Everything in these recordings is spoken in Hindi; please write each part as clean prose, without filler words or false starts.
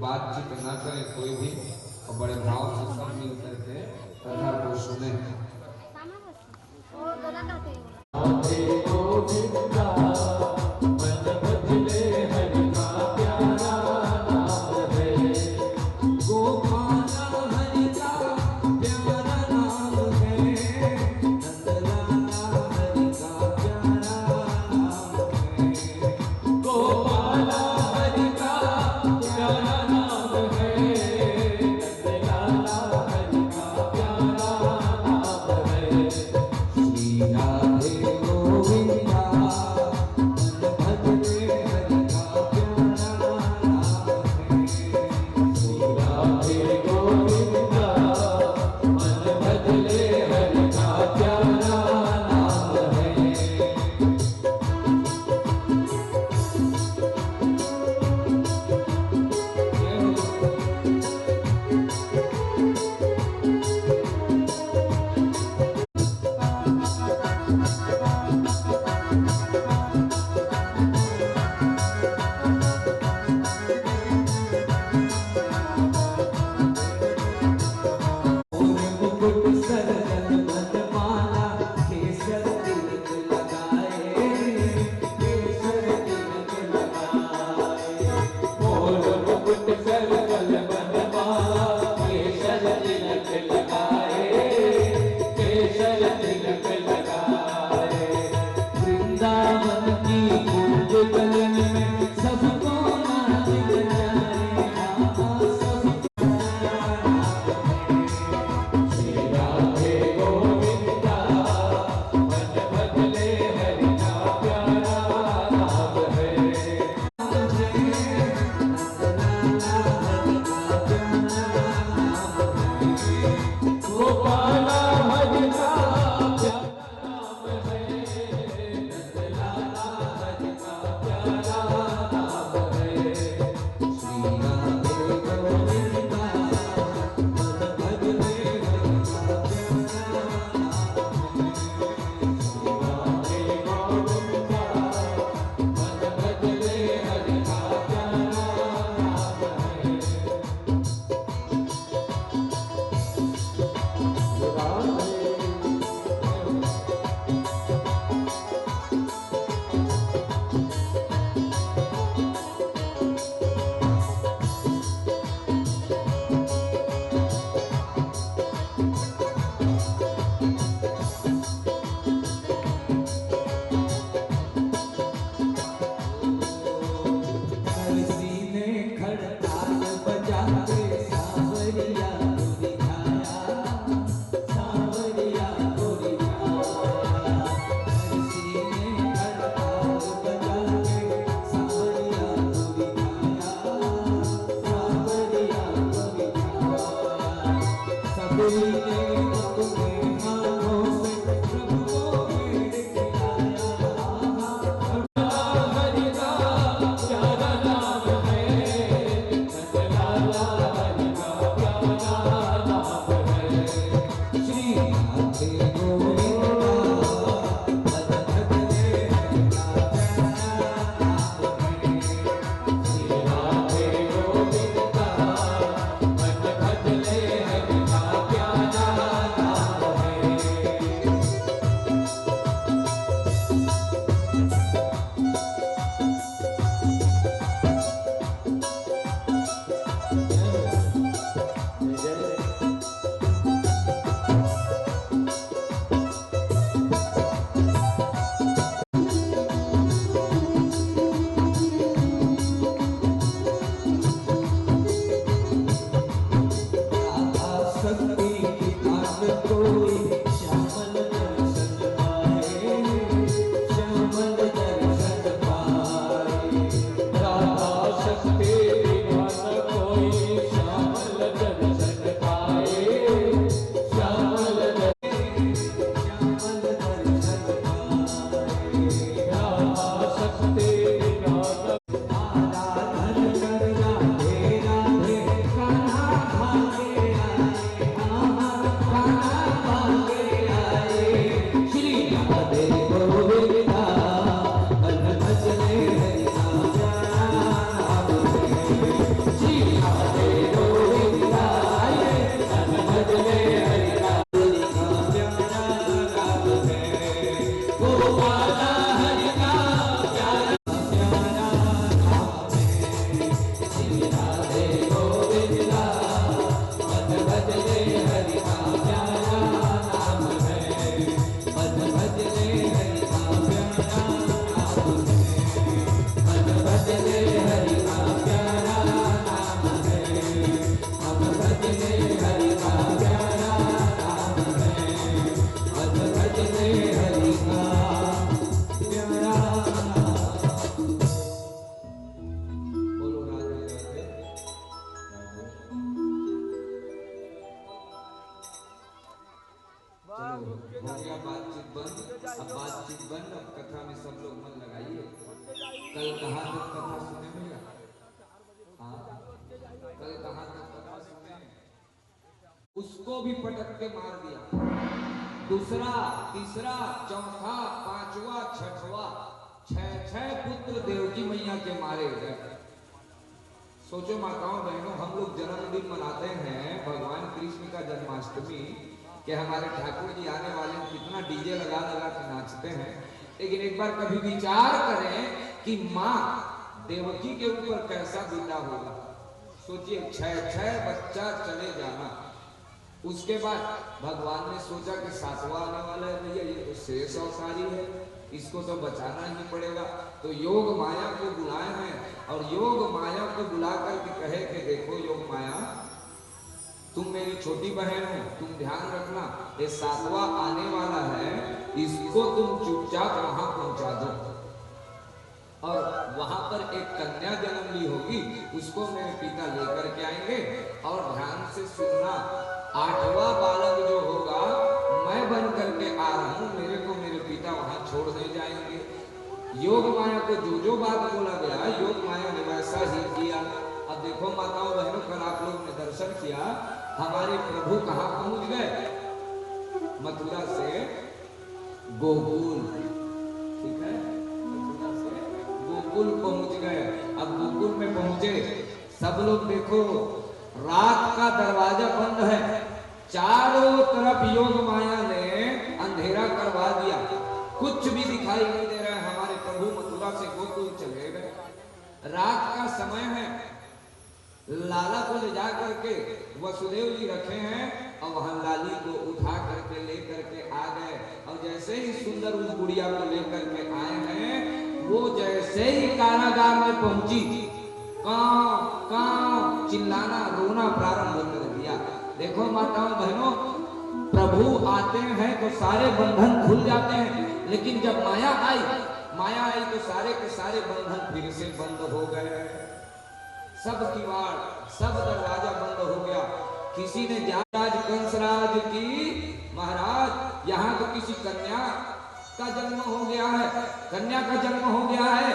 बातचीत न करें कोई भी, और बड़े भाव से सब मिल करके कथा को सुने। कथा में सब लोग मन लगाइए। कल कहाँ तक कथा सुने भैया? हाँ, कल कहाँ तक कथा सुने? उसको भी पटक के मार दिया। दूसरा, तीसरा, चौथा, पांचवा, छठवा, छह पुत्र देवकी मैया के मारे गए। सोचो माताओं बहनों, हम लोग जन्मदिन मनाते हैं भगवान कृष्ण का जन्माष्टमी, कि हमारे ठाकुर जी आने वाले हैं, कितना डीजे लगा लगा के नाचते हैं। लेकिन एक बार कभी विचार करें कि माँ देवकी के ऊपर कैसा बीता होगा। सोचिए, छह बच्चा चले जाना। उसके बाद भगवान ने सोचा कि सातवां आने वाला है भैया, ये तो शेष अवतारी है, इसको तो बचाना ही पड़ेगा। तो योग माया को बुलाए हैं और योग माया को बुला करके कहे कि देखो योग माया, तुम मेरी छोटी बहन हो, तुम ध्यान रखना, ये सातवां आने वाला है, इसको तुम चुपचाप वहां पहुंचा दो और वहां पर एक कन्या जन्म ली होगी, उसको मेरे पिता लेकर के आएंगे। और ध्यान से सुनना, आठवां बालक जो होगा मैं बन करके आ रहा हूं, मेरे को मेरे पिता वहां छोड़ने जाएंगे। योग माया को जो जो बात बोला गया, योग माया ने वैसा ही किया। अब देखो माताओं बहनों, कल आप लोग ने दर्शन किया, हमारे प्रभु कहां पहुंच गए? मथुरा से गोकुल, ठीक है, मथुरा से गोकुल पहुंच गए। अब गोकुल में पहुंचे, सब लोग देखो रात का दरवाजा बंद है, चारों तरफ योग माया ने अंधेरा करवा दिया, कुछ भी दिखाई नहीं दे रहा है। हमारे प्रभु मथुरा से गोकुल चले गए, रात का समय है, लाला को ले जा करके वसुदेव जी रखे हैं और वहां लाली को उठा करके ले करके आ गए। और जैसे ही सुंदर उस गुड़िया को लेकर के आए हैं, वो जैसे ही कारागार में पहुंची, कांव कांव चिल्लाना रोना प्रारंभ कर दिया। देखो माताओं बहनों, प्रभु आते हैं तो सारे बंधन खुल जाते हैं, लेकिन जब माया आई तो सारे के सारे बंधन फिर से बंद हो गए। सब किवाड़, सब दरवाजा बंद हो गया। किसी ने राज कंसराज की, महाराज यहाँ तो किसी कन्या का जन्म हो गया है, कन्या का जन्म हो गया है।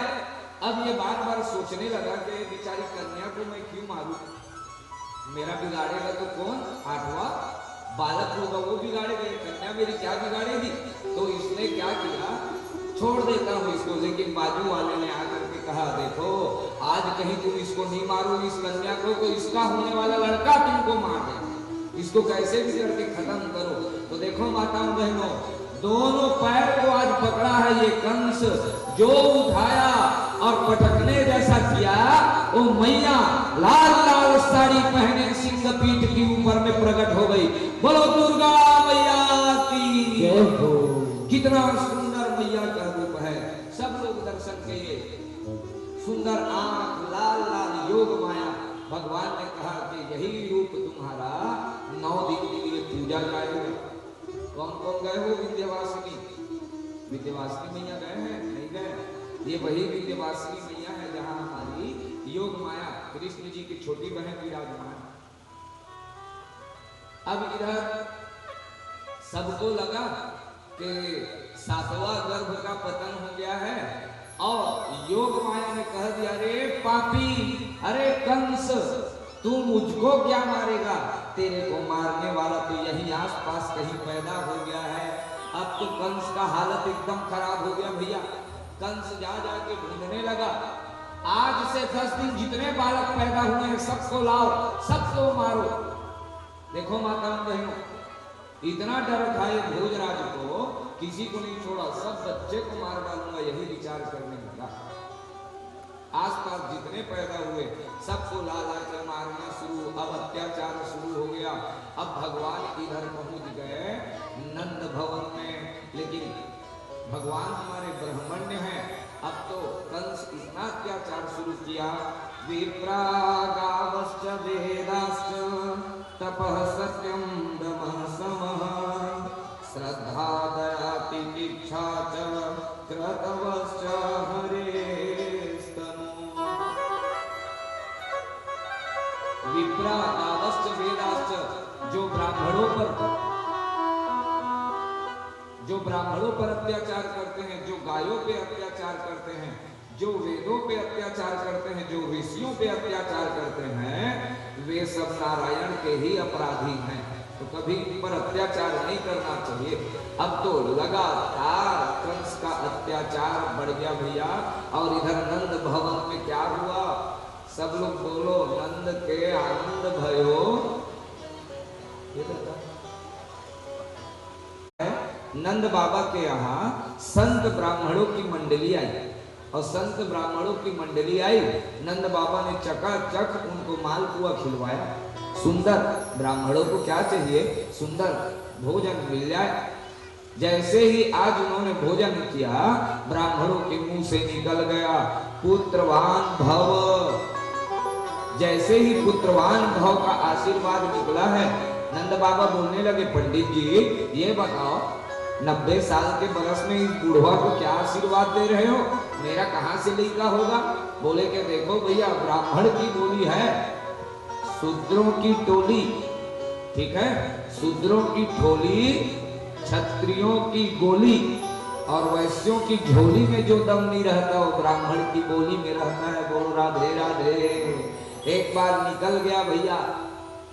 अब ये बार बार सोचने लगा कि बेचारी कन्या को मैं क्यों मारूं, मेरा बिगाड़ेगा तो कौन? आठवां बालक होगा वो बिगाड़ेगा, कन्या मेरी क्या बिगाड़ेगी। तो इसने क्या किया, छोड़ देता हूं इसको। लेकिन बाजू वाले ने आकर के कहा, देखो आज कहीं तुम इसको नहीं मारोगे इस कन्या को, तो इसका होने वाला लड़का तुमको मार देगा, इसको कैसे भी करके खत्म करो। तो देखो माताओं बहनों, दोनों पैर को आज पकड़ा है ये कंस, जो उठाया और पटकने जैसा किया, वो मैया लाल लाल साड़ी पहने सिंह पीठ के ऊपर में प्रकट हो गई। बोलो दुर्गा मैया की जय हो। कितना सुंदर मैया का रूप है, सब लोग दर्शन किए। सुंदर आंख, लाल लाल योग माया। भगवान ने कहा कि यही रूप तुम्हारा 9 दिन के लिए पूजा जाएगा। कौन कौन गए हो? विंध्यवासिनी, विंध्यवासिनी मैया गए हैं? नहीं गए। ये वही विंध्यवासिनी मैया है जहां हमारी योग माया कृष्ण जी की छोटी बहन विराजमान। अब इधर सबको लगा कि 7वां गर्भ का पतन हो गया है और योग माया ने कह दिया, अरे पापी, अरे कंस, तू मुझको क्या मारेगा, तेरे को मारने वाला तो यही आसपास कहीं पैदा हो गया है। अब तो कंस का हालत एकदम खराब हो गया भैया। कंस जा जाके ढूंढने लगा, आज से 10 दिन जितने बालक पैदा हुए हैं सबको लाओ, सबको मारो। देखो माताओं बहनों, इतना डर खाए भोजराज को, किसी को नहीं छोड़ा, सब बच्चे को मार डालूंगा, यही विचार करने लगा। आसपास जितने पैदा हुए सबको ला ला कर मारना शुरू, अब अत्याचार शुरू हो गया। अब भगवान इधर पहुंच गए नंद भवन में, लेकिन भगवान हमारे ब्रह्मण्य हैं। अब तो कंस इतना अत्याचार शुरू किया, विप्रागावश्च वेदाश्च तपः सत्यं दमः समः श्रद्धा दया तितिक्षा च क्रतवश्च हरेस्तनु। विप्रागावश्च वेदाश्च, जो ब्राह्मणों पर जो ब्राह्मणों पर अत्याचार करते हैं, जो गायों पे अत्याचार करते हैं, जो वेदों पे अत्याचार करते हैं, जो ऋषियों पे अत्याचार करते हैं, वे सब नारायण के ही अपराधी हैं। तो कभी इन पर अत्याचार नहीं करना चाहिए। अब तो लगातार कंस का अत्याचार बढ़ गया भैया। और इधर नंद भवन में क्या हुआ? सब लोग बोलो, नंद के आनंद भयो। नंद बाबा के यहाँ संत ब्राह्मणों की मंडली आई, और संत ब्राह्मणों की मंडली आई, नंद बाबा ने चकाचक उनको मालपुआ खिलवाया। सुंदर ब्राह्मणों को क्या चाहिए? सुंदर भोजन मिल जाए। जैसे ही आज उन्होंने भोजन किया, ब्राह्मणों के मुंह से निकल गया पुत्रवान भव। जैसे ही पुत्रवान भव का आशीर्वाद निकला है, नंद बाबा बोलने लगे, पंडित जी ये बताओ, 90 साल के बरस में इस बुढ़वा को क्या आशीर्वाद दे रहे हो? मेरा कहां से लड़का होगा? बोले कि देखो भैया, ब्राह्मण की बोली है, शूद्रों की टोली, ठीक है, शूद्रों की टोली, क्षत्रियों की गोली, और वैश्यों की झोली में जो दम नहीं रहता वो ब्राह्मण की बोली में रहता है। बोलो राधे राधे। एक बार निकल गया भैया,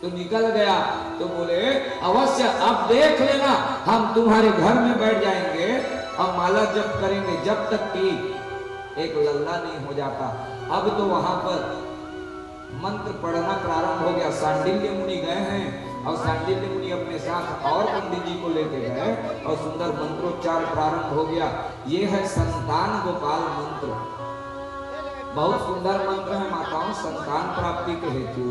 तो निकल गया तो बोले, अवश्य अब देख लेना, हम तुम्हारे घर में बैठ जाएंगे और माला जप करेंगे जब तक कि एक लल्ला नहीं हो जाता। अब तो वहां पर मंत्र पढ़ना प्रारंभ हो गया। सांडिल्य मुनि गए हैं, और सांडिल्य मुनि अपने साथ और पंडित जी को लेके गए, और सुंदर मंत्रोच्चार प्रारंभ हो गया। ये है संतान गोपाल मंत्र। बहुत सुंदर मंत्र है माताओं, संतान प्राप्ति के हेतु।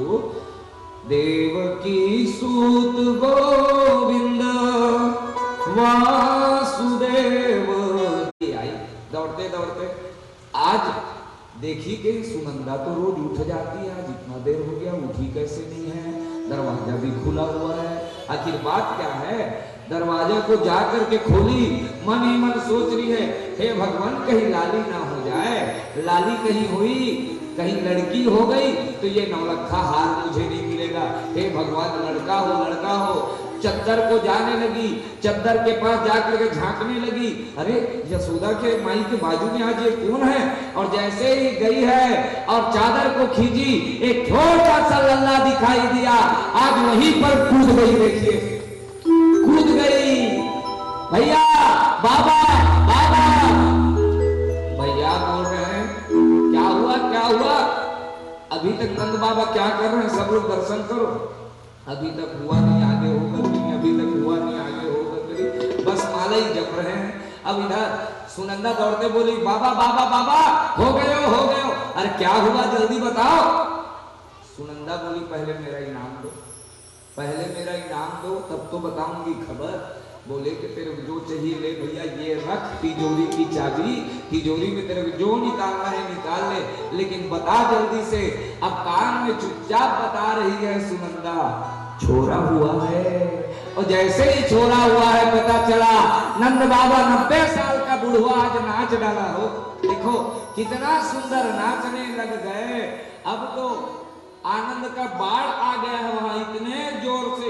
देवकी सूत गोविंद वासुदेव। आई दौड़ते दौड़ते, आज देखी कि सुनंदा तो रोज उठ जाती है, आज इतना देर हो गया उठी कैसे नहीं है? दरवाजा भी खुला हुआ है, आखिर बात क्या है? दरवाजे को जाकर के खोली, मन ही मन सोच रही है, हे भगवान कहीं लाली ना हो जाए, लाली कहीं हुई, कहीं लड़की हो गई तो ये नौलखा हार मुझे नहीं मिलेगा। हे भगवान लड़का हो, लड़का हो। चद्दर को जाने लगी, चद्दर के पास जाकर के झांकने लगी, अरे यशोदा के माई के बाजू में आज ये कौन है? और जैसे ही गई है और चादर को खींची, एक छोटा सा लल्ला दिखाई दिया, आज वहीं पर कूद गई। देखिए कूद गई, भैया बाबा बाबा, भैया बोल रहे हैं क्या हुआ क्या हुआ? अभी तक नंद बाबा क्या कर रहे हैं? सब लोग दर्शन करो। अभी तक हुआ नहीं, आगे होगा नहीं, अभी तक हुआ नहीं, आगे होगा नहीं, बस माला ही जप रहे हैं। अब इधर सुनंदा दौड़ते बोली, बाबा बाबा बाबा, हो गए हो, हो गए हो। अरे क्या हुआ जल्दी बताओ। सुनंदा बोली, पहले मेरा इनाम दो, पहले मेरा इनाम दो, तब तो बताऊंगी खबर। बोले कि तेरे को जो चाहिए ले भैया, ये रख तिजोरी की चाबी, तिजोरी में तेरे को जो निकालना है निकाल ले, लेकिन बता जल्दी से। अब कान में चुपचाप बता रही है सुनंदा, छोरा हुआ है। और जैसे ही छोरा हुआ है पता चला नंद बाबा 90 साल का बुढ़वा आज नाच डाला हो। देखो कितना सुंदर नाचने लग गए। अब तो आनंद का बाढ़ आ गया है वहां, इतने जोर से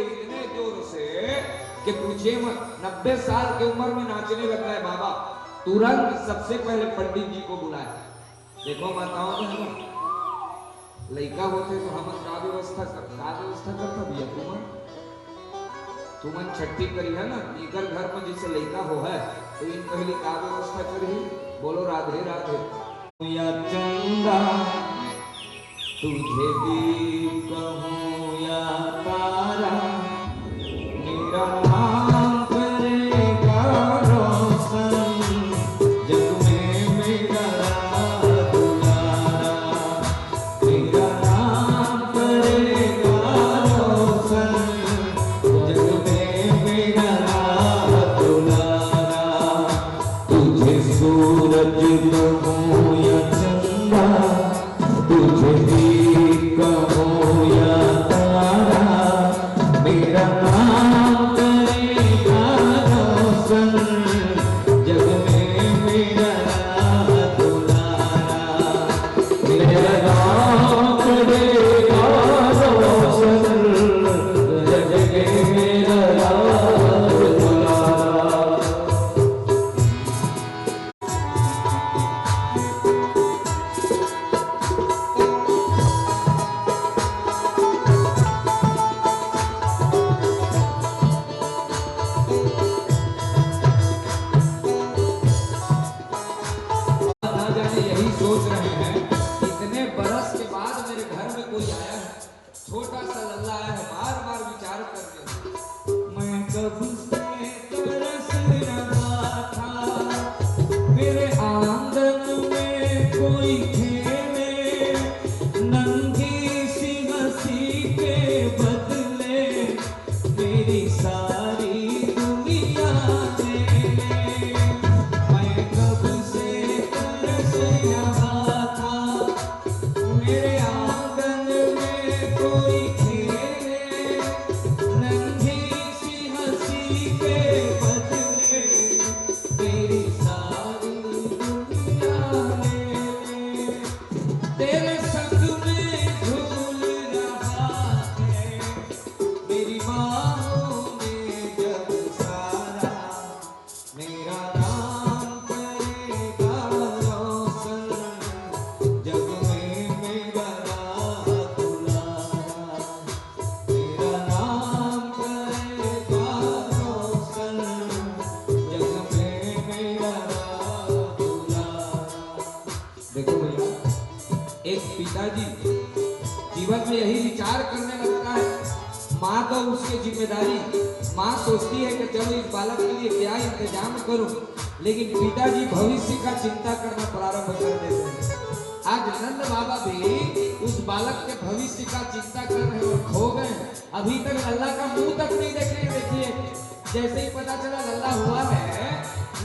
कि पूछिए मत। 90 साल की उम्र में नाचने लग गए बाबा। तुरंत सबसे पहले पंडित जी को बुलाया। देखो माताओं बहनों, लड़का होते तो हम का व्यवस्था करता भैया, तुमन छठी करी है ना, इकर घर में जैसे लड़का हो है तो इन पहले का व्यवस्था करी। बोलो राधे राधे। या चंदा तुझे भी कहूँ या तारा, मेरा नाम करेगा रोशन, जग में मेरा दुलारा, मेरा नाम करेगा रोशन, जग में मेरा दुलारा। तुझे सूरज कहूँ या चंदा, तुझे भी कहूँ में कोई आया है, छोटा सा लल्ला आया है, बार बार विचार कर रहे। मैं कब से तरस रहा था, मेरे आंगन में कोई खेले, नंगी सी हंसी के बदले मेरी सारी दुनिया ले ले। मैं कब से तरस रहा था, मेरे आंगन में कोई खेले, नंगी सी हंसी के बदले मेरी सारी दुनिया ले ले। तेरे संग में झूल रहा है, मेरी बाहों में जब सारा, मेरा नाम करेगा रोशन, जग में मेरा राह दुलारा। मेरा नाम करेगा रोशन, जग में मेरा राह दुलारा। देखो भैया, एक पिताजी जीवन में यही विचार करने लगता है, माँ तो उसकी जिम्मेदारी, माँ सोचती है कि चलो इस बालक के लिए क्या इंतजाम करूं, लेकिन पिताजी भविष्य का चिंता करना प्रारंभ कर देते हैं। आज नंद बाबा भी उस बालक के भविष्य का चिंता कर रहे और खो गए। अभी तक लल्ला का मुंह तक नहीं देखे। देखिए, जैसे ही पता चला लल्ला हुआ है,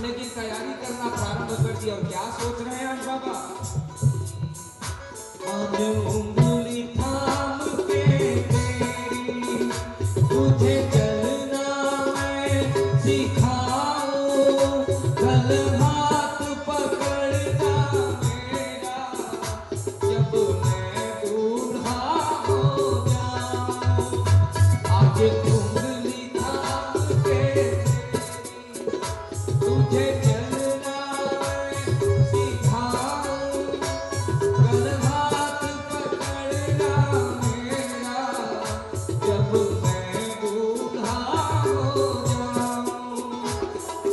लेकिन तैयारी करना प्रारंभ कर दिया। और क्या सोच रहे हैं आज बाबा? आज उंगली थाम के तेरी, तुझे चलना मैं सिखाऊं, कल हाथ पकड़ना मेरा, जब मैं बूढ़ा हो जाऊं। आज उंगली थाम के तेरी, तुझे चलना मैं सिखाऊं, कल हाथ पकड़ना मेरा, जब मैं बूढ़ा हो जाऊं।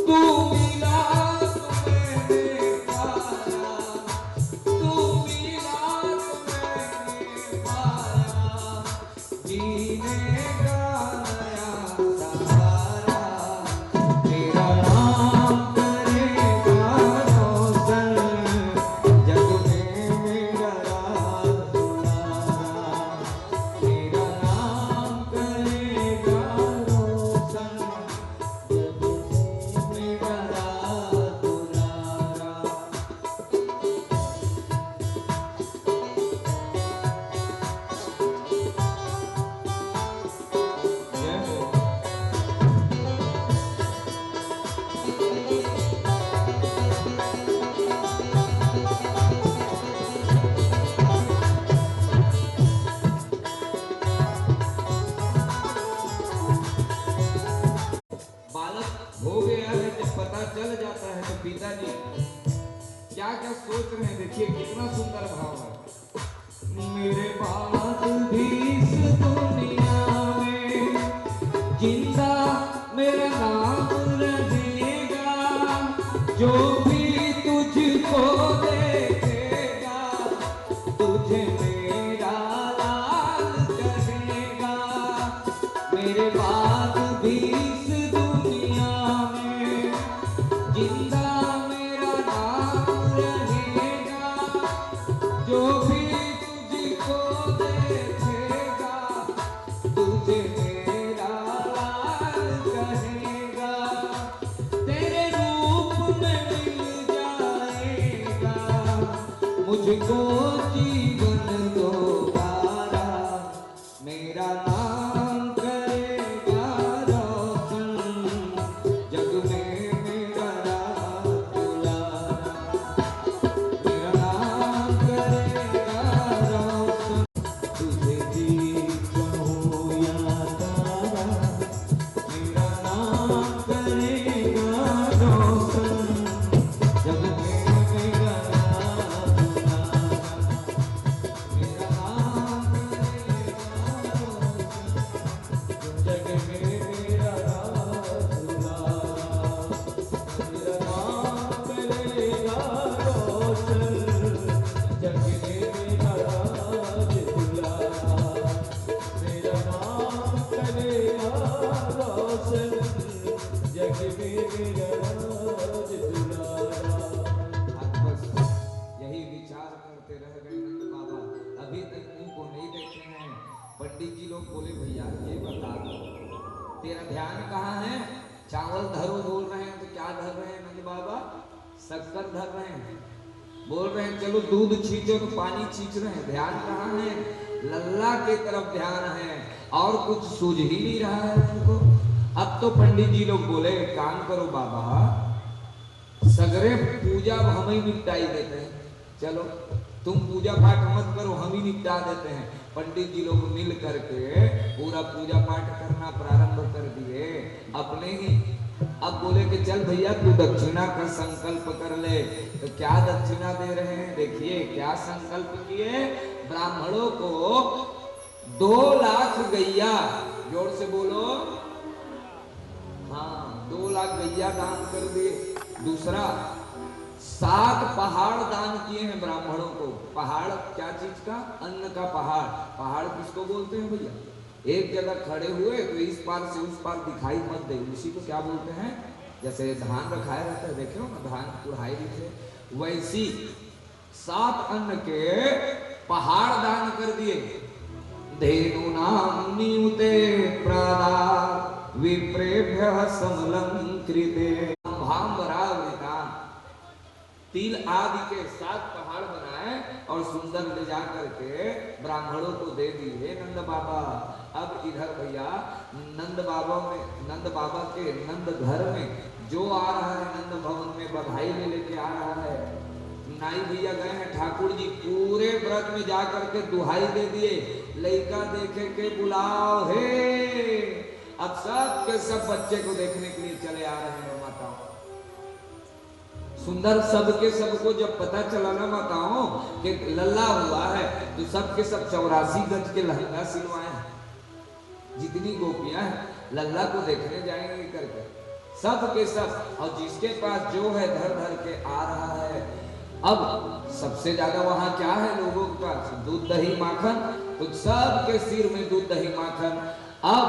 तू मिला तो मैंने पाया, तू मिला तो मैंने पाया, जीने का नया सहारा। तेरा नाम करेगा रोशन, जग में मेरा राह दुलारा। तेरा नाम करेगा रोशन, जग में मेरा राह दुलारा। जय हो। बालक हो गया है, जब पता चल जाता है तो पिताजी क्या क्या सोच रहे हैं। देखिए कितना सुंदर भाव है। मेरे बाद भी इस दुनिया में जिंदा मेरा नाम रहेगा, जो भी तुझको देखेगा, तुझे मेरा लाल कहेगा। मेरे बाद भी इस दुनिया में जिंदा मेरा नाम रहेगा, जो भी तुझको देखेगा, तुझे मेरा लाल कहेगा। तेरे रूप में मिल जाएगा मुझको जीवन दोबारा। मेरा नाम करेगा रोशन, जग में मेरा राह दुलारा। मेरा नाम करेगा रोशन, तुझे भी कहूँ या तारा। मेरा नाम करेगा रोशन, जग में मेरा राह दुलारा। पंडित जी लोग बोले भैया ये बता तेरा ध्यान कहाँ है? चावल धरो बोल रहे हैं तो क्या धर रहे हैं नंद बाबा? शक्कर धर रहे हैं। बोल रहे हैं चलो दूध छींचो तो पानी छींच रहे हैं। ध्यान कहाँ है? लल्ला के तरफ ध्यान है और कुछ सूझ ही नहीं रहा है उनको। अब तो पंडित जी लोग बोले काम करो बाबा, सगरे पूजा हम ही निपटाई देते हैं, चलो तुम पूजा पाठ मत करो हम ही निपटा देते हैं। पंडित जी लोग मिल करके पूरा पूजा पाठ करना प्रारंभ कर दिए अपने ही। अब बोले कि चल भैया तू दक्षिणा का संकल्प कर ले। तो क्या दक्षिणा दे रहे हैं देखिए, क्या संकल्प किए? ब्राह्मणों को 2 लाख गैया, जोर से बोलो, हाँ 2 लाख गैया दान कर दिए। दूसरा 7 पहाड़ दान किए हैं ब्राह्मणों को। पहाड़ क्या चीज का? अन्न का पहाड़। पहाड़ किसको बोलते हैं भैया? एक जगह खड़े हुए तो इस पार से उस पार दिखाई मत दे, उसी को क्या बोलते हैं? जैसे धान रखाया रहता है, देखे हो ना धान कुढ़ाई दिखे, वैसी 7 अन्न के पहाड़ दान कर दिए। धेनु नाम नियुते प्रादा विप्रेभ्यः समलंकृते भाम्बरावृता। तिल आदि के 7 पहाड़ बनाए और सुंदर ले जा करके ब्राह्मणों को दे दिए नंद बाबा। अब इधर भैया नंद बाबा के नंद घर में जो आ रहा है नंद भवन में बधाई ले लेके आ रहा है। नाई भैया गए हैं ठाकुर जी पूरे व्रत में जा करके दुहाई दे दिए, लड़का देखे के बुलाओ हे। अब सब के सब बच्चे को देखने के लिए चले आ रहे हैं माताओं। सुंदर सबके सबको जब पता चला ना माताओं कि लल्ला हुआ है तो सबके सब 84 गज के लहंगा सिलवाए हैं। जितनी गोपियां हैं लल्ला को देखने जाएंगे करके सब के सब, और जिसके पास जो है धर धर के आ रहा है। अब सबसे ज्यादा वहां क्या है लोगों के पास? दूध दही माखन, तो सबके सिर में दूध दही माखन। अब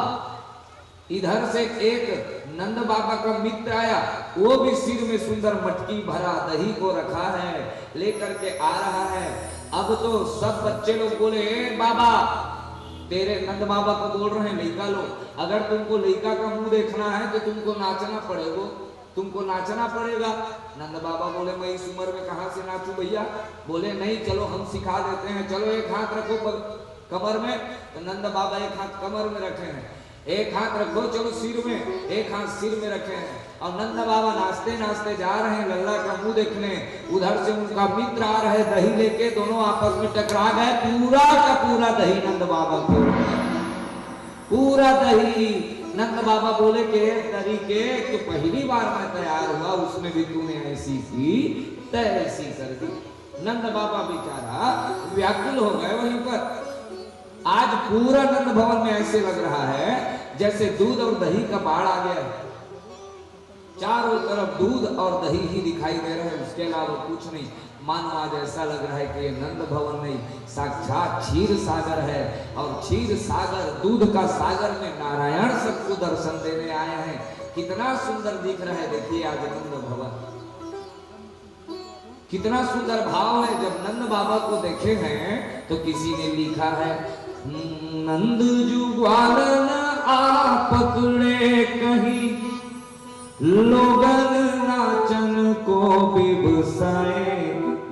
इधर से एक नंद बाबा का मित्र आया, वो भी सिर में सुंदर मटकी भरा दही को रखा है, लेकर के आ रहा है। अब तो सब बच्चे लोग बोले बाबा, तेरे नंद बाबा को बोल रहे हैं लड़का लो, अगर तुमको लड़का का मुंह देखना है तो तुमको नाचना पड़ेगा, तुमको नाचना पड़ेगा। नंद बाबा बोले मैं इस उम्र में कहां से नाचूं भैया? बोले नहीं चलो हम सिखा देते हैं, चलो एक हाथ रखो कमर में। तो नंद बाबा एक हाथ कमर में रखे हैं, एक हाथ रखो चलो सिर में, एक हाथ सिर में रखे हैं। और नंद बाबा नाचते नाचते जा रहे हैं लल्ला का मुंह देखने। उधर से उनका मित्र आ रहे दही लेके, दोनों आपस में टकरा गए। पूरा का पूरा दही नंद बाबा को, पूरा दही। नंद बाबा बोले के तरीके कि पहली बार मैं तैयार हुआ उसमें भी तूने ऐसी की तैसी कर दी। नंद बाबा बेचारा व्याकुल हो गए वहीं पर। आज पूरा नंद भवन में ऐसे लग रहा है जैसे दूध और दही का बाढ़ आ गया है। चारों तरफ दूध और दही ही दिखाई दे रहे हैं, उसके अलावा कुछ नहीं। मानो आज ऐसा लग रहा है कि ये नंद भवन नहीं साक्षात क्षीर सागर है, और क्षीर सागर दूध का सागर में नारायण सबको दर्शन देने आए हैं। कितना सुंदर दिख रहा है देखिए आज नंद भवन, कितना सुंदर भाव है। जब नंद बाबा को देखे हैं तो किसी ने लिखा है नंद जुग्वाल आ पकड़े कहीं, लोगन नाचन को बिबसाए,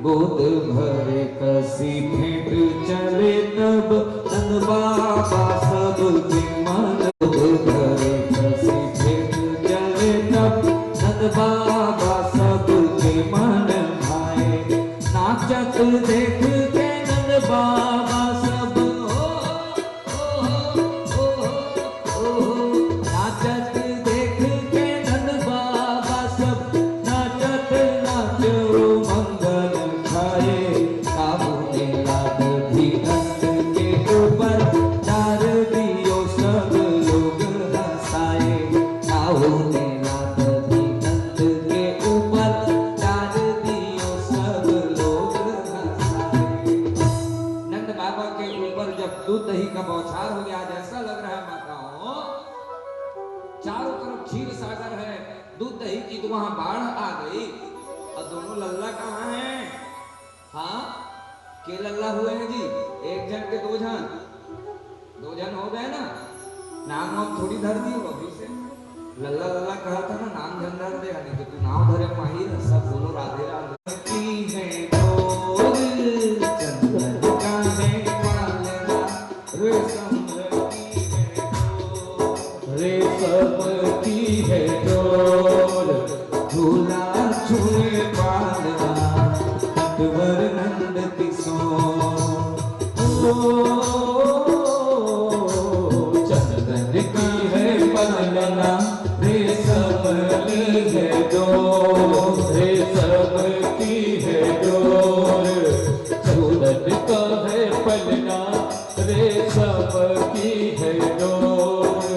गोद भरे कसी भेंट चले तब नंद बाबा सब के मन, गोद भरे कसी भेंट चले तब नंद बाबा सब के मन भाए। नाचत देख के नंद बाबा सब नाचत देख के नंद बाबा सब नाचत नाचो मंगल खाए। काबू में लाद भी नंद के ऊपर डार दियो सब लोग हंसाए। काबू में लाद भी नंद के ऊपर डार दियो सब लोग हंसाए। नंद बाबा के ऊपर जब दूध दही का बौछार हो गया, आज ऐसा लग रहा है माताओं चारों तरफ क्षीर सागर है, दूध दही की तो वहां बाढ़ आ गई। और दोनों लल्ला कहाँ हैं? हाँ के लल्ला हुए हैं जी? एक जन के 2 जन, 2 नाम वाम थोड़ी धर दी हो अभी से। लल्ला लल्ला कहा था ना, नाम धन धर देगा, नहीं तो तू नाम धरे माहिर। सब बोलो राधे राधे की है डोर, चंदन का है पालना, रेशम की है डोर, रेशम की है डोर, झूला झूले पालना, नटवर नंद किशोर। चंदन की है पालना, रेशम की है डोर, रेशम की है डोर, चंदन का है पलना, रेशम की है डोर,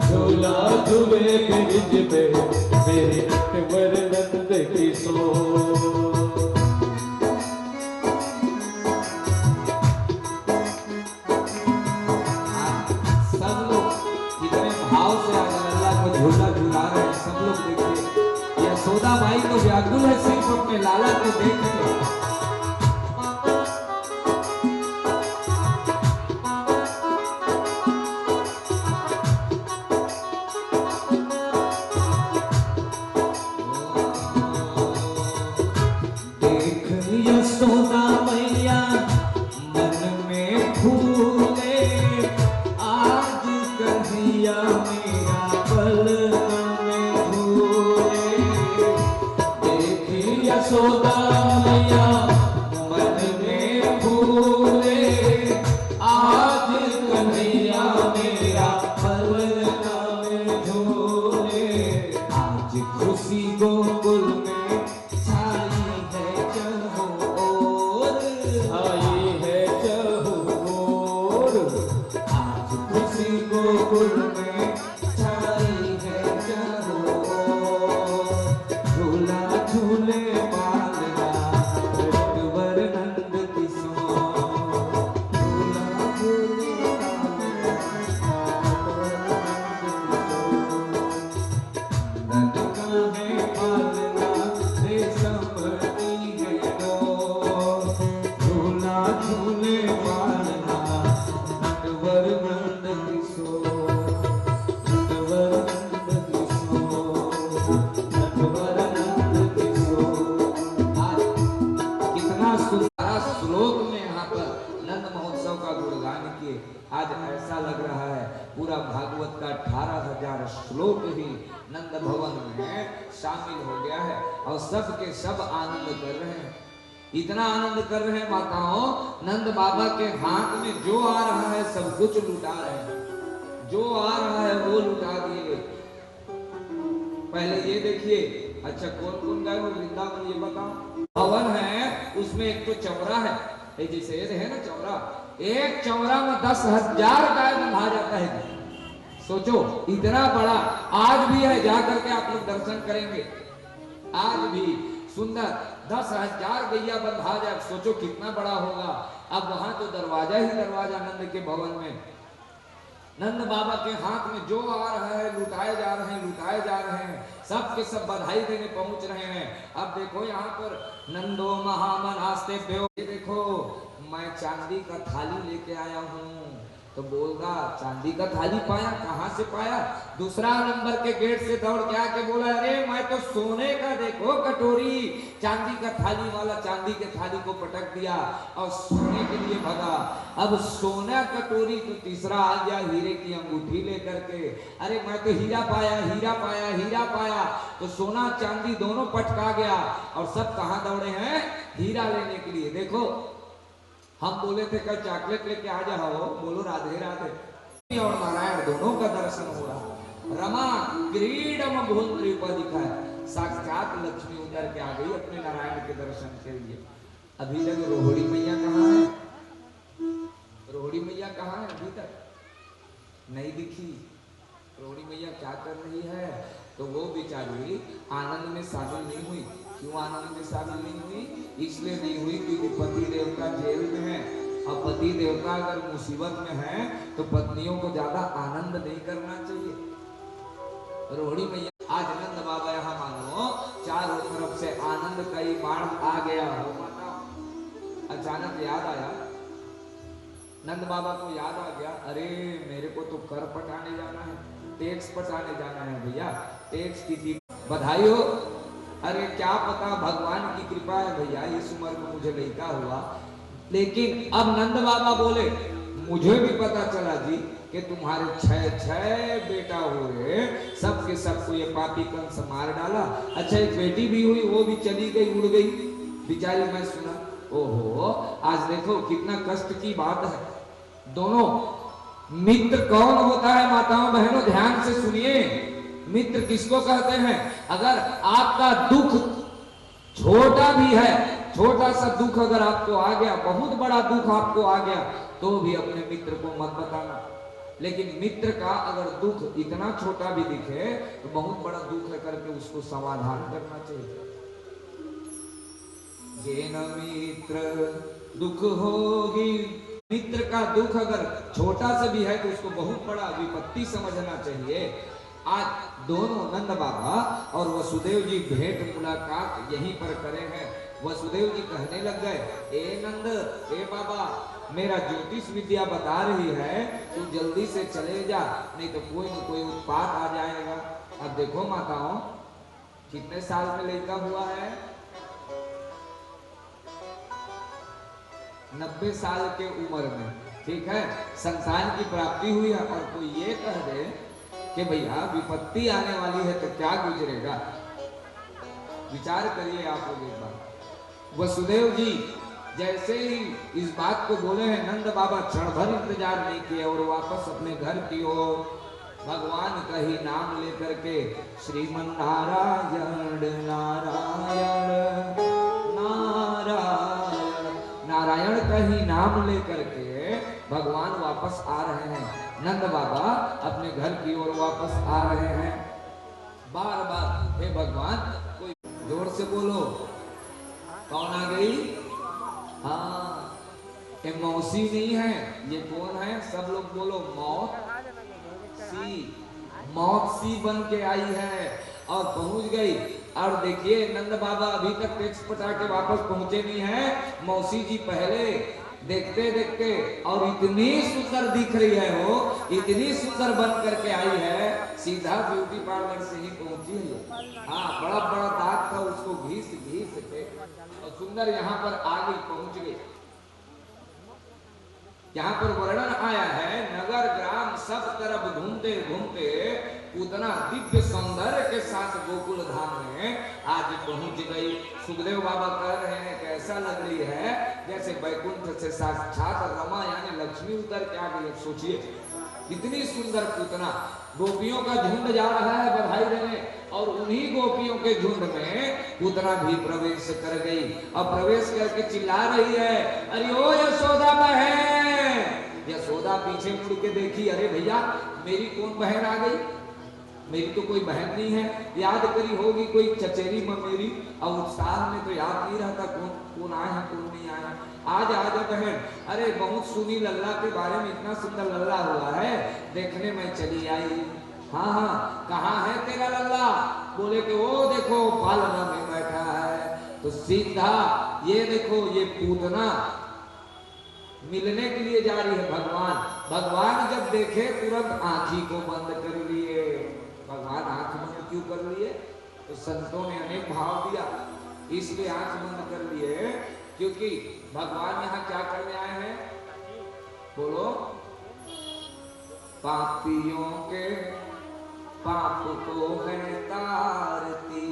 झूला झूले ब्रिज में मेरे नटवर नंद किशोर। झूला झूला रहे हैं सब लोग। देखिए यशोदा माई तो व्याकुल है सिर्फ अपने लाला को देख के। देख यशोदा मैया मन में फूले, आज कन्हैया मेरा पलना में झूले। देखी यशोदा मैया मन में फूले, आज कन्हैया मेरा पलना में झूले। आज खुशी गोकुल में छाई है चहुओर, छाई है चहुओर। आज खुशी गोकुल में छाई है चहुओर, झूला झूले पालना, नटवर नंद किशोर, झूला झूले पालना, नटवर नंद किशोर। नंद का है पालना, रेशम की है डोर, झूला झूले पालना, नटवर नंद किशोर, नटवर नंद किशोर, नटवर नंद किशोर। आज कितना सुंदर श्लोक में यहाँ पर नंद महोत्सव का गुणगान किए। आज ऐसा लग रहा है पूरा भागवत का 18,000 श्लोक ही नंद भवन में शामिल हो गया है और सब के सब आनंद कर रहे हैं। इतना आनंद कर रहे हैं माताओं, नंद बाबा के हाथ में जो आ रहा है सब कुछ लुटा रहे हैं। जो आ रहा है वो लुटा दिए। पहले ये देखिए, अच्छा कौन कौन गए वो वृंदावन ये बताओ। भवन है उसमें एक तो चौरा है, जैसे ये है ना चौरा, एक चौरा में 10,000 गाय बंधा जाता है। सोचो इतना बड़ा आज भी है, जा करके आप लोग दर्शन करेंगे। आज भी सुंदर 10,000 गैया बंधा जाए, सोचो कितना बड़ा होगा। अब वहां तो दरवाजा ही दरवाजा नंद के भवन में। नंद बाबा के हाथ में जो आ रहा है लुटाए जा रहे हैं, लुटाए जा रहे हैं। सब के सब बधाई देने पहुंच रहे हैं। अब देखो यहाँ पर नंदो महामनास्ते प्यो, ये देखो मैं चांदी का थाली लेके आया हूँ। तो बोल रहा चांदी का थाली पाया, कहाँ से पाया? दूसरा नंबर के गेट से दौड़ के आके बोला अरे मैं तो सोने का देखो कटोरी, चांदी का थाली वाला चांदी के थाली को पटक दिया और सोने के लिए भगा। अब सोना कटोरी तो तीसरा आ गया हीरे की अंगूठी लेकर के, अरे मैं तो हीरा पाया, हीरा पाया, हीरा पाया। तो सोना चांदी दोनों पटका गया और सब कहाँ दौड़े हैं? हीरा लेने के लिए। देखो हम बोले थे कल चॉकलेट लेके आ जाओ, बोलो राधे राधे। और नारायण दोनों का दर्शन हो रहा। रमा क्रीडम भूल दिखा है, साक्षात लक्ष्मी उतर के आ गई अपने नारायण के दर्शन के लिए। अभी तक रोहिणी मैया कहाँ है? रोहिणी मैया कहाँ है? अभी तक नहीं दिखी। रोहिणी मैया क्या कर रही है? तो वो बेचारी आनंद में शामिल नहीं हुई। क्यों आनंद में शामिल नहीं हुई? इसलिए नहीं हुई क्योंकि पति देवता जेल में है और पति देवता अगर मुसीबत में है तो पत्नियों को ज्यादा आनंद नहीं करना चाहिए। रोहिणी मैया आज नंद बाबा यहाँ मानो चारों तरफ से आनंद का ही बाढ़ आ गया हो। अचानक याद आया, नंद बाबा को याद आ गया, अरे मेरे को तो कर पटाने जाना है, टैक्स पटाने जाना है भैया, टैक्स की बधाई हो। अरे क्या पता भगवान की कृपा है भैया, इस उम्र में मुझे लड़का हुआ। लेकिन अब नंद बाबा बोले मुझे भी पता चला जी कि तुम्हारे 6 बेटा हुए, सब के सबको ये पापी कंस मार डाला। अच्छा एक बेटी भी हुई, वो भी चली गई, उड़ गई बेचारी। मैं सुना, ओहो आज देखो कितना कष्ट की बात है। दोनों मित्र कौन होता है माताओं बहनों, ध्यान से सुनिए। मित्र किसको कहते हैं? अगर आपका दुख छोटा भी है, छोटा सा दुख अगर आपको आ गया, बहुत बड़ा दुख आपको आ गया, तो भी अपने मित्र को मत बताना। लेकिन मित्र का अगर दुख इतना छोटा भी दिखे तो बहुत बड़ा दुख है करके उसको समाधान करना चाहिए। जेन मित्र दुख होगी, मित्र का दुख अगर छोटा से भी है तो उसको बहुत बड़ा विपत्ति समझना चाहिए। आज दोनों नंद बाबा और वसुदेव जी भेंट मुलाकात यहीं पर करे हैं। वसुदेव जी कहने लग गए, ए नंद, ए बाबा, मेरा ज्योतिष विद्या बता रही है तू जल्दी से चले जा, नहीं तो कोई न कोई उत्पात आ जाएगा। अब देखो माताओं, कितने साल में लड़का हुआ है? 90 साल के उम्र में, ठीक है, संतान की प्राप्ति हुई है। और कोई ये कह दे कि भैया विपत्ति आने वाली है तो क्या गुजरेगा? विचार करिए आप लोग एक बार। वसुदेव जी जैसे ही इस बात को बोले हैं, नंद बाबा क्षण भर इंतजार नहीं किए और वापस अपने घर की ओर भगवान का ही नाम लेकर के श्रीमन नारायण नारायण नारायण नारायण का ही नाम लेकर के भगवान वापस आ रहे हैं। नंद बाबा अपने घर की ओर वापस आ रहे हैं। बार बार हे भगवान, कोई जोर से बोलो, कौन आ गई? हाँ, ये मौसी नहीं है, ये कौन है? सब लोग बोलो, मौत सी, मौत सी बन के आई है और पहुंच गई। और देखिए नंद बाबा अभी तक टैक्स पटा के वापस पहुंचे नहीं है। मौसी जी पहले देखते देखते और इतनी सुंदर दिख रही है, वो इतनी सुंदर बन करके आई है, सीधा ब्यूटी पार्लर से ही पहुंची है। हाँ, बड़ा बड़ा दांत था, उसको घीस घीस के और सुंदर यहाँ पर आ गई, पहुंच गई। यहाँ पर वर्णन आया है, नगर ग्राम सब तरफ घूमते घूमते उतना दिव्य सौंदर्य के साथ गोकुल धाम में आज पहुंच गई। सुखदेव बाबा कह रहे हैं कैसा लग रही है, जैसे बैकुंठ से साक्षात रमा यानी लक्ष्मी उतर के आ गई। सोचिए कितनी सुंदर पूतना, गोपियों का झुंड जा रहा है बधाई देने और उन्हीं गोपियों के झुंड में पूतना भी प्रवेश कर गई। अब प्रवेश करके चिल्ला रही है, अरे ओ यशोदा बहन। यशोदा पीछे मुड़ के देखी, अरे भैया मेरी कौन बहन आ गई? मेरी तो कोई बहन नहीं है। याद करी होगी कोई चचेरी ममेरी, और उत्साह में तो याद नहीं रहता कौन कौन आया है कौन नहीं आया। आज आज बहन, अरे बहुत सुनी लल्ला के बारे में, इतना सुंदर लल्ला हुआ है, देखने में चली आई। हाँ हाँ, कहाँ है तेरा लल्ला? बोले कि वो देखो पालना में बैठा है। तो सीधा ये देखो, ये पूतना मिलने के लिए जा रही है भगवान। भगवान जब देखे तुरंत आंखी को बंद कर लिए। भगवान आंख बंद क्यों कर लिए? तो संतों ने अनेक भाव दिया, इसलिए आंख बंद कर लिए क्योंकि भगवान यहाँ क्या करने आए हैं? बोलो, पापियों के पाप को है तारती।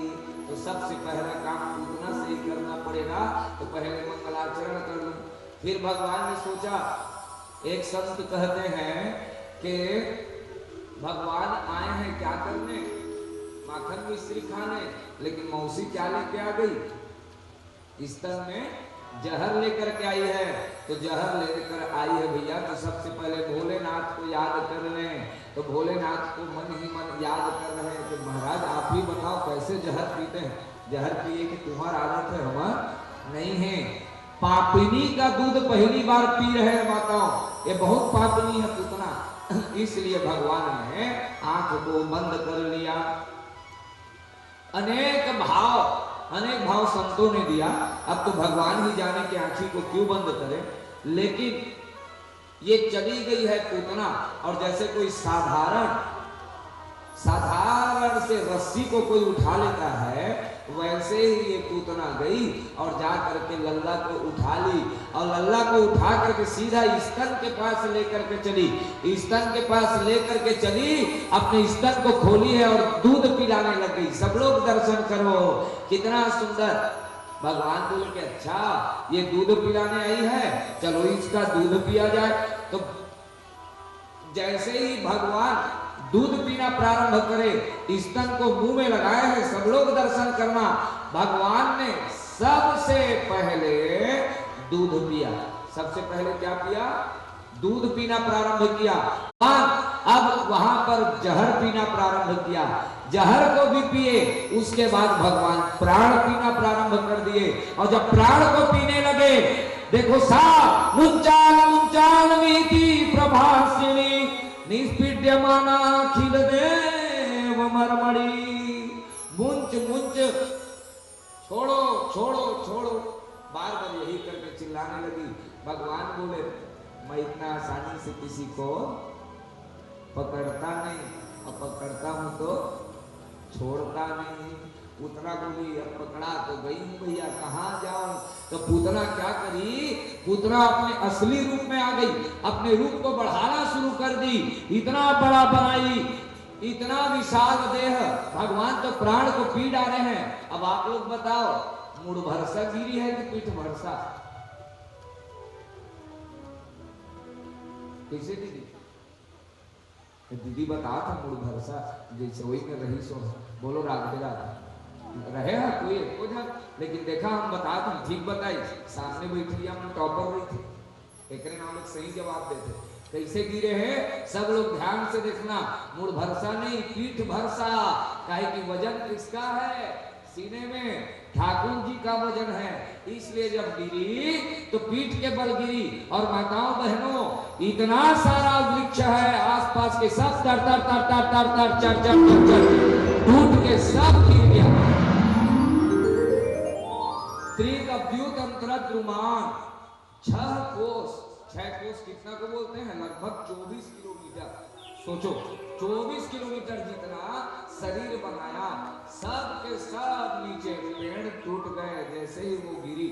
तो सबसे पहला काम पूतना से ही करना पड़ेगा, तो पहले मंगलाचरण कर लूं। फिर भगवान ने सोचा, एक संत कहते हैं कि भगवान आए हैं क्या करने? माखन मिश्री खाने, लेकिन मौसी क्या लेके आ गई? इस तरह में जहर लेकर के आई है। तो जहर लेकर आई है भैया, तो सबसे पहले भोलेनाथ को याद कर लें। तो भोलेनाथ को मन ही मन याद कर रहे हैं कि महाराज आप ही बताओ कैसे जहर पीते हैं? जहर पिए कि तुम्हारा आदत है, हमारा नहीं है। पापिनी का दूध पहली बार पी रहे हैं माताओं, ये बहुत पापिनी है पूतना। इसलिए भगवान ने आंख को बंद कर लिया। अनेक भाव संतों ने दिया। अब तो भगवान ही जाने कि आंखी को क्यों बंद करें, लेकिन ये चली गई है पूतना। और जैसे कोई साधारण से रस्सी को कोई उठा लेता है, वैसे ही ये पूतना गई और जा करके लल्ला को उठा ली, और लल्ला को उठा करके सीधा स्तन के पास लेकर के चली। स्तन के पास लेकर के चली, अपने स्तन को खोली है और दूध पिलाने लग गई। सब लोग दर्शन करो, कितना सुंदर। भगवान बोल के अच्छा ये दूध पिलाने आई है, चलो इसका दूध पिया जाए। तो जैसे ही भगवान दूध पीना प्रारंभ करे, स्तन को मुंह में लगाए हैं, सब लोग दर्शन करना। भगवान ने सबसे पहले दूध पिया। सबसे पहले क्या पिया? दूध पीना प्रारंभ किया। अब वहां पर जहर पीना प्रारंभ किया, जहर को भी पिए। उसके बाद भगवान प्राण पीना प्रारंभ कर दिए, और जब प्राण को पीने लगे, देखो सा मुंचाल मुंचाल मीति प्रभासिनी निष्पीड्यमाना खिल देव मरमड़ी। मुंच मुंच, छोड़ो छोड़ो छोड़ो, बार बार यही करके चिल्लाने लगी। भगवान बोले मैं इतना आसानी से किसी को पकड़ता नहीं, और पकड़ता हूं तो छोड़ता नहीं। पूतना बोली अब पकड़ा तो गई हूं भैया, कहाँ जाऊं? तो पूतना क्या करी? पूतना अपने असली रूप में आ गई, अपने रूप को बढ़ाना शुरू कर दी। इतना बड़ा बनाई, इतना विशाल देह। भगवान तो प्राण को पी डाले हैं। अब आप लोग बताओ, मूड भरसा गिरी है कि पीठ भरसा? कैसे दीदी? दीदी बता था मूड भरसा, जैसे वही में रही सो। बोलो राधे राधे रहे हैं कोई लेकिन देखा हम बताते हम ठीक बताई। सामने बैठी हम टॉपर हुई थी, एक नाम लोग सही जवाब देते। कैसे गिरे हैं सब लोग ध्यान से देखना। मूड भरसा नहीं, पीठ भरसा। काहे की वजन किसका है? सीने में ठाकुर जी का वजन है, इसलिए जब गिरी तो पीठ के बल गिरी। और माताओं बहनों, इतना सारा वृक्ष है आसपास के, सब तर तर तर तर तर तर चर चर चर टूट के सब गिर गया। द्रुमान 6 कोस, 6 कोस कितना को बोलते हैं? लगभग 24 किलोमीटर। सोचो 24 किलोमीटर जितना शरीर बनाया, सब के सब नीचे पेड़ टूट गए जैसे ही वो गिरी।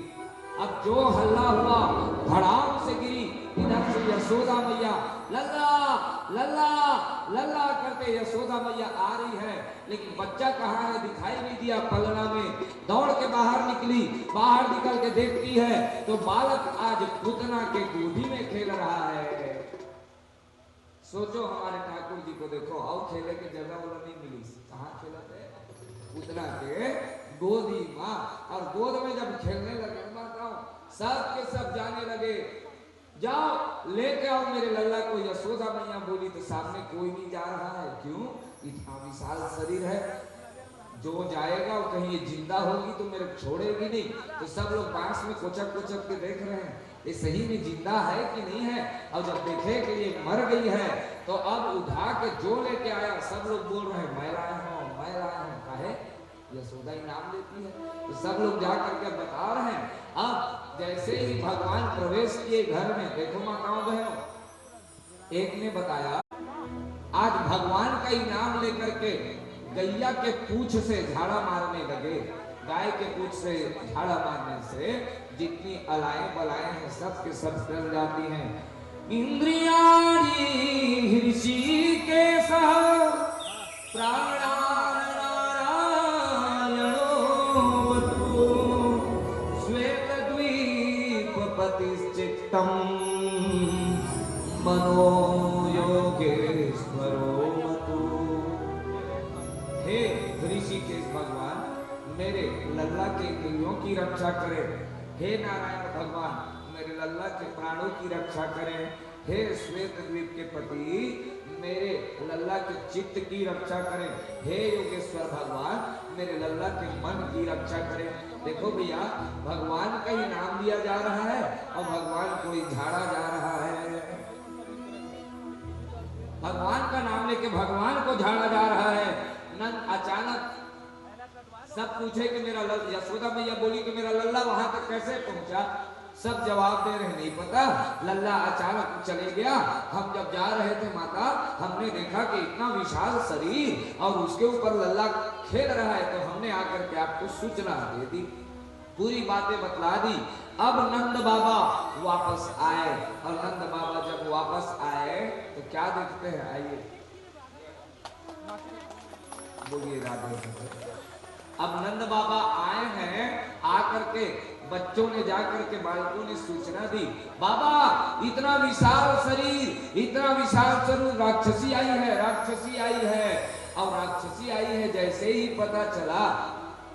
अब जो हल्ला हुआ, धड़ाम से गिरी। इधर से यशोदा मैया लल्ला लल्ला लल्ला करते यशोदा मैया आ रही है, लेकिन बच्चा कहाँ है? दिखाई नहीं दिया। पलना में दौड़ के बाहर निकली, बाहर निकल के देखती है तो बालक आज पूतना के गोदी में खेल रहा है। सोचो हमारे ठाकुर जी को देखो, और खेले के जगह वाला नहीं मिली, कहाँ खेलते? पूतना के गोदी माँ। और गोद में जब खेलने लगे, सब के सब जाने लगे, जाओ लेके आओ मेरे लल्ला को। यशोदा मैया बोली तो सामने कोई नहीं जा रहा है। क्यों? इतना विशाल शरीर है, जो जाएगा वो कहीं ये जिंदा होगी तो मेरे छोड़ेगी नहीं। तो सब लोग पास में कोचक कोचक के देख रहे हैं ये सही में जिंदा है कि नहीं है। और जब देखे कि ये मर गई है तो अब उठा के जो लेके आया, सब लोग बोल रहे हैं मैं लाया हूँ, मैं लाया हूँ। काहे? यशोदा ही नाम लेती है। तो सब लोग जा करके बता रहे हैं। अब जैसे ही भगवान प्रवेश किए घर में, देखो माताओं बहनों, एक ने बताया आज भगवान का ही नाम लेकर के गैया के पूंछ से झाड़ा मारने लगे। गाय के पूंछ से झाड़ा मारने से जितनी अलाएं बलाएं हैं सब के सब चल जाती हैं। इंद्रियाणी ऋषिकेश प्राणा मनो योगेश्वरो मतु। हे ऋषिकेश भगवान, मेरे लल्ला के इंद्रियों की रक्षा करें। हे नारायण भगवान, मेरे लल्ला के प्राणों की रक्षा करें। हे श्वेत द्वीप के पति, मेरे लल्ला के चित्त की रक्षा करें। हे योगेश्वर भगवान, मेरे लल्ला के मन की रक्षा करें। देखो भैया, भगवान का ही नाम लिया जा रहा है और भगवान कोई झाड़ा जा रहा है। भगवान का नाम लेके भगवान को झाड़ा जा रहा है। नंद अचानक सब पूछे कि मेरा यशोदा मैया बोली कि मेरा लल्ला वहां तक कैसे पहुंचा? सब जवाब दे रहे नहीं पता। लल्ला अचानक चले गया। हम जब जा रहे थे माता, हमने देखा कि इतना विशाल शरीर और उसके ऊपर लल्ला खेल रहा है, तो हमने आकर के आपको सूचना दे दी, पूरी बातें बतला दी। अब नंद बाबा वापस आए, और नंद बाबा जब वापस आए तो क्या देखते हैं, आइए बोलिए राधे। अब नंद बाबा आए हैं, आकर के बच्चों ने जाकर के बालकों ने सूचना दी, बाबा इतना विशाल शरीर, इतना विशाल शरीर, राक्षसी आई है, राक्षसी आई है। और राक्षसी आई है जैसे ही पता चला,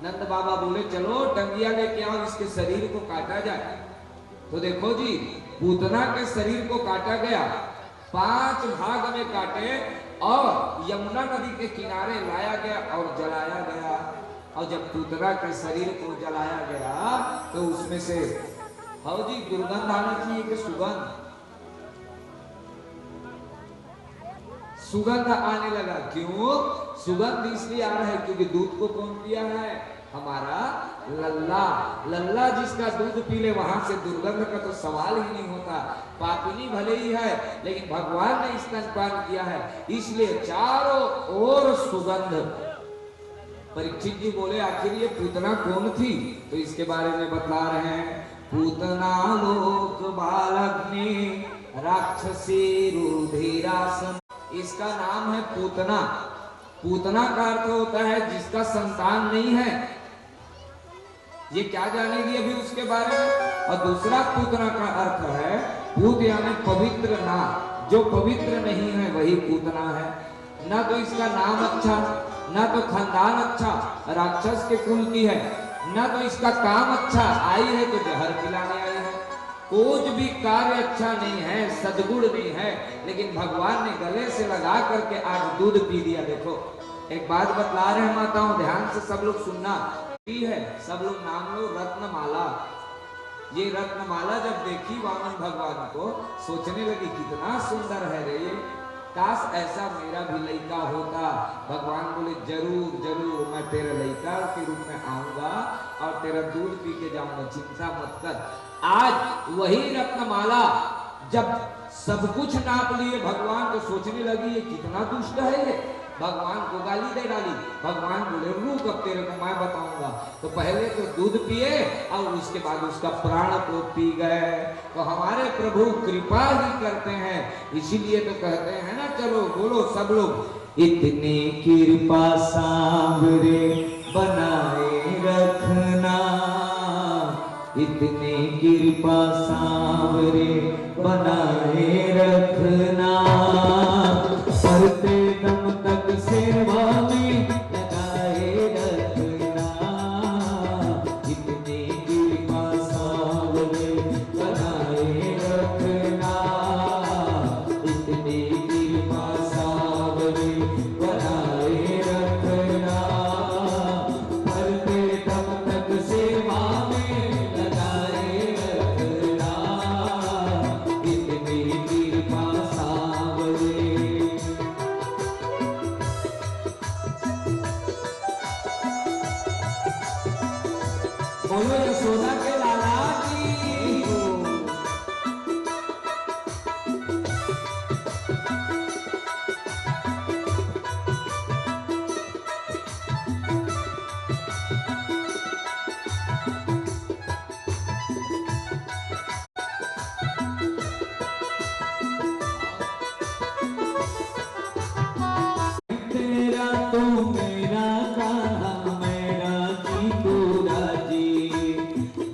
नंद बाबा बोले चलो टंगिया लेके आओ, इसके शरीर को काटा जाए। तो देखो जी, पूतना के शरीर को काटा गया, 5 भाग में काटे और यमुना नदी के किनारे लाया गया और जलाया गया। और जब पूतना के शरीर को जलाया गया तो उसमें से हाँ जी दुर्गंध आना चाहिए कि सुगंध आने लगा। क्यों सुगंध इसलिए आ रहा है क्योंकि दूध को कौन पिया है, हमारा लल्ला। लल्ला जिसका दूध पी ले वहां से दुर्गंध का तो सवाल ही नहीं होता। पापिनी भले ही है लेकिन भगवान ने स्तनपान किया है, इसलिए चारों ओर सुगंध। परीक्षित जी बोले आखिर ये पूतना कौन थी, तो इसके बारे में बतला रहे हैं। पूतना लोक बालग्नि राक्षसी रुधिरासन, इसका नाम है पूतना। पूतना का अर्थ होता है जिसका संतान नहीं है। ये क्या जानेगी अभी उसके बारे में। और दूसरा पूतना का अर्थ है पूत यानी पवित्र ना, जो पवित्र नहीं है वही पूतना है। ना तो इसका नाम अच्छा, ना तो खानदान अच्छा, राक्षस के कुल की है, ना तो इसका काम अच्छा, आई है तो जहर पिलाने आई है। कुछ भी कार्य अच्छा नहीं है, सद्गुण नहीं है, लेकिन भगवान ने गले से लगा करके आज दूध पी दिया। देखो एक बात बतला रहे हैं माताओं, ध्यान से सब लोग सुनना है। सब लोग नाम लो रत्नमाला। ये रत्नमाला जब देखी वामन भगवान को, सोचने लगी कितना सुंदर है रे, काश ऐसा मेरा भी लड़का होता। भगवान बोले जरूर जरूर मैं तेरा लड़का के रूप में आऊंगा और तेरा दूध पी के जाऊंगा, चिंता मत कर। आज वही रत्नमाला जब सब कुछ नाप लिए भगवान, तो सोचने लगी ये कितना दुष्ट है ये, भगवान को गाली दे डाली। भगवान बोले रुक अब तेरे को मैं बताऊंगा। तो पहले तो दूध पिए और उसके बाद उसका प्राण को पी गए। तो हमारे प्रभु कृपा ही करते हैं, इसीलिए तो कहते हैं ना, चलो बोलो सब लोग, इतनी कृपा सांवरे बनाए रखना, इतनी कृपा सांवरे बनाए रखना, मरते दम तक सेवा में लगाए रखना, इतनी कृपा सांवरे बनाए रखना, इतनी कृपा सांवरे बनाए रखना, मरते दम तक सेवा में लगाए रखना, इतनी कृपा सांवरे। बोलो यशोदा के लाला की हो। तेरा तो मेरा कहा मेरा जी तू राजी,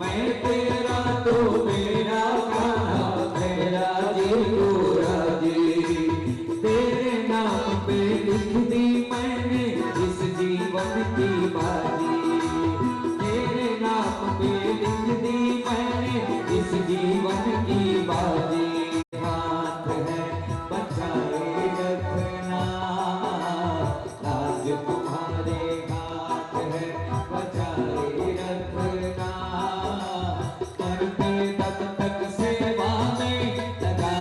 मैं तेरा तो मेरा कहा मेरा जी तू राजी, तेरे नाम पे लिख दी मैंने इस जीवन की बाजी, तेरे नाम पे लिख दी मैंने इस जीवन की बाजी। हाथ है बचाए रखना, लाज तुम्हारे हाथ है बचाए रखना, मरते दम तक सेवा में लगा।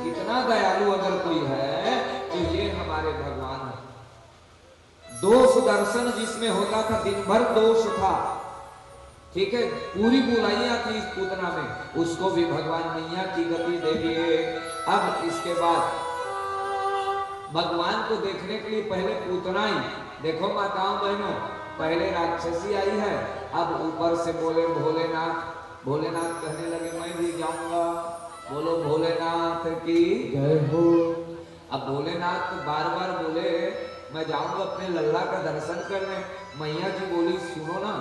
इतना दयालु अगर कोई है तो ये हमारे भगवान है। दोष दर्शन जिसमें होता था, दिन भर दोष था, ठीक है, पूरी बुराइयां थी इस पूतना में, उसको भी भगवान मैया की गति दे दिए। अब इसके बाद भगवान को देखने के लिए पहले पूतना ही, देखो माताओं बहनों, पहले राक्षसी आई है, अब ऊपर से बोले भोलेनाथ। भोलेनाथ कहने लगे मैं भी जाऊंगा, बोलो भोलेनाथ की जय हो। अब भोलेनाथ बार बार बोले मैं जाऊंगा अपने लल्ला का दर्शन करने। मैया जी बोली सुनो ना,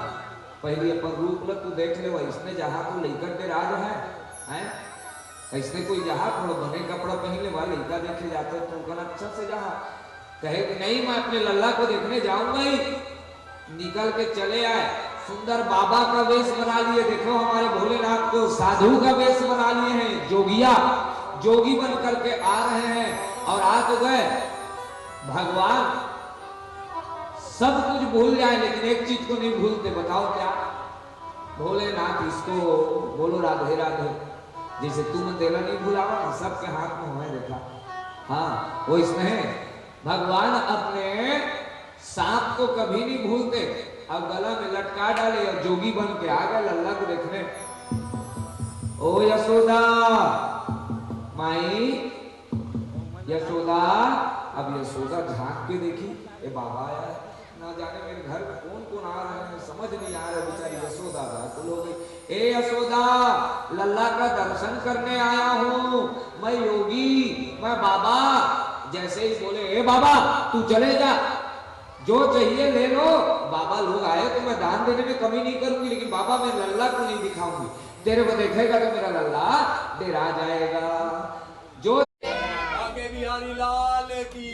पहले अपन रूप ल तू देख ले, इसने जहाँ तो लेकर के राज है, इसने कोई जहाँ थोड़ा बने कपड़ा पहन ले वाले लड़का देखे जाते तो कहना अच्छा से जहाँ, कहे कि नहीं मैं अपने लल्ला को देखने जाऊंगा ही। निकल के चले आए, सुंदर बाबा का वेश बना लिए, देखो हमारे भोलेनाथ को साधु का वेश बना लिए हैं, जोगिया जोगी बन करके आ रहे हैं। और आ तो गए भगवान, सब कुछ भूल जाए लेकिन एक चीज को नहीं भूलते, बताओ क्या? भोलेनाथ इसको बोलो राधे राधे, जैसे तुम देना नहीं भूलावा ना, सबके हाथ में हुए देखा। हाँ वो इसमें भगवान अपने सांप को कभी नहीं भूलते, अब गला में लटका डाले और जोगी बन के आ गए लल्ला को देखने। ओ यशोदा माई, यशोदा। अब यशोदा झांक के देखी, ये बाबा आया है, ना जाने मेरे घर में कौन कौन आ रहे हैं, समझ नहीं आ रहा। बेचारी यशोदा व्याकुल हो गई। ए यशोदा, लल्ला का दर्शन करने आया हूँ, मैं योगी, मैं बाबा। जैसे ही बोले ए बाबा तू चले जा, जो चाहिए ले लो। बाबा लोग आए तो मैं दान देने में कमी नहीं करूंगी, लेकिन बाबा मैं लल्ला को नहीं दिखाऊंगी, तेरे को देखेगा तो मेरा लल्ला डेरा जाएगा। जो आगे बिहारी लाल की